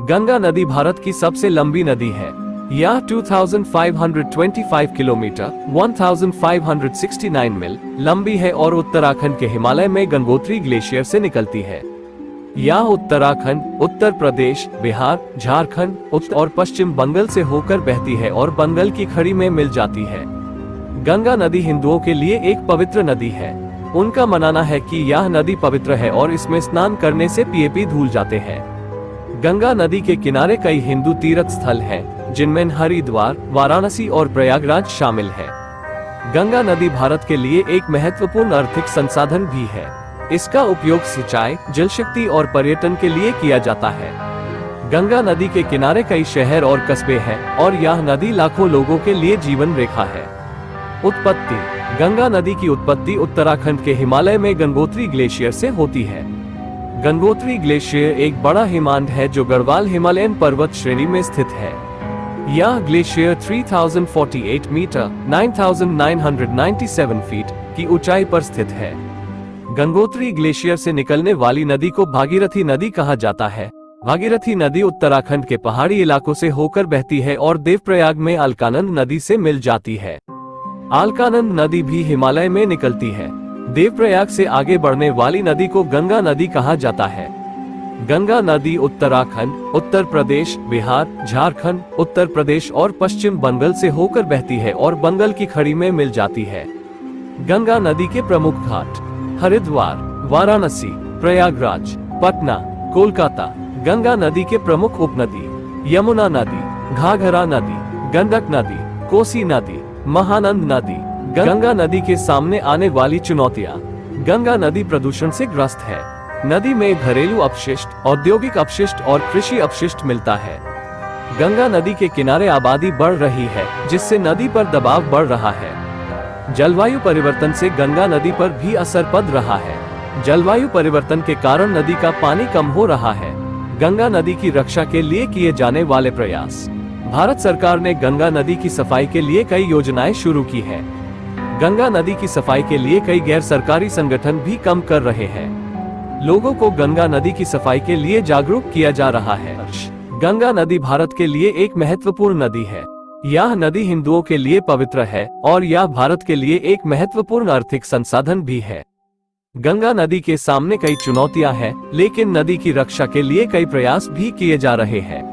गंगा नदी भारत की सबसे लंबी नदी है। यह 2525 किलोमीटर 1569 मील लंबी है और उत्तराखंड के हिमालय में गंगोत्री ग्लेशियर से निकलती है। यह उत्तराखंड, उत्तर प्रदेश, बिहार, झारखंड, उत्तर और पश्चिम बंगाल से होकर बहती है और बंगाल की खाड़ी में मिल जाती है। गंगा नदी हिंदुओं के लिए एक पवित्र नदी है। उनका मानना है कि यह नदी पवित्र है और इसमें स्नान करने से पाप धुल जाते हैं। गंगा नदी के किनारे कई हिंदू तीर्थ स्थल हैं, जिनमें हरिद्वार, वाराणसी और प्रयागराज शामिल है। गंगा नदी भारत के लिए एक महत्वपूर्ण आर्थिक संसाधन भी है। इसका उपयोग सिंचाई, जल शक्ति और पर्यटन के लिए किया जाता है। गंगा नदी के किनारे कई शहर और कस्बे हैं और यह नदी लाखों लोगों के लिए जीवन रेखा है। उत्पत्ति: गंगा नदी की उत्पत्ति उत्तराखंड के हिमालय में गंगोत्री ग्लेशियर से होती है। गंगोत्री ग्लेशियर एक बड़ा हिमनद है जो गढ़वाल हिमालयन पर्वत श्रेणी में स्थित है। यह ग्लेशियर 3048 मीटर 9997 फीट की ऊंचाई पर स्थित है। गंगोत्री ग्लेशियर से निकलने वाली नदी को भागीरथी नदी कहा जाता है। भागीरथी नदी उत्तराखंड के पहाड़ी इलाकों से होकर बहती है और देवप्रयाग में अलकानंद नदी से मिल जाती है। अलकानंद नदी भी हिमालय में निकलती है। देवप्रयाग से आगे बढ़ने वाली नदी को गंगा नदी कहा जाता है। गंगा नदी उत्तराखंड, उत्तर प्रदेश, बिहार, झारखंड, उत्तर प्रदेश और पश्चिम बंगाल से होकर बहती है और बंगाल की खाड़ी में मिल जाती है। गंगा नदी के प्रमुख घाट: हरिद्वार, वाराणसी, प्रयागराज, पटना, कोलकाता। गंगा नदी के प्रमुख उपनदी: यमुना नदी, घाघरा नदी, गंडक नदी, कोसी नदी, महानंद नदी। गंगा नदी के सामने आने वाली चुनौतियां: गंगा नदी प्रदूषण से ग्रस्त है। नदी में घरेलू अपशिष्ट, औद्योगिक अपशिष्ट और कृषि अपशिष्ट मिलता है। गंगा नदी के किनारे आबादी बढ़ रही है, जिससे नदी पर दबाव बढ़ रहा है। जलवायु परिवर्तन से गंगा नदी पर भी असर पड़ रहा है। जलवायु परिवर्तन के कारण नदी का पानी कम हो रहा है। गंगा नदी की रक्षा के लिए किए जाने वाले प्रयास: भारत सरकार ने गंगा नदी की सफाई के लिए कई योजनाएं शुरू की है। गंगा नदी की सफाई के लिए कई गैर सरकारी संगठन भी काम कर रहे हैं। लोगों को गंगा नदी की सफाई के लिए जागरूक किया जा रहा है। गंगा नदी भारत के लिए एक महत्वपूर्ण नदी है। यह नदी हिंदुओं के लिए पवित्र है और यह भारत के लिए एक महत्वपूर्ण आर्थिक संसाधन भी है। गंगा नदी के सामने कई चुनौतियां हैं, लेकिन नदी की रक्षा के लिए कई प्रयास भी किए जा रहे हैं।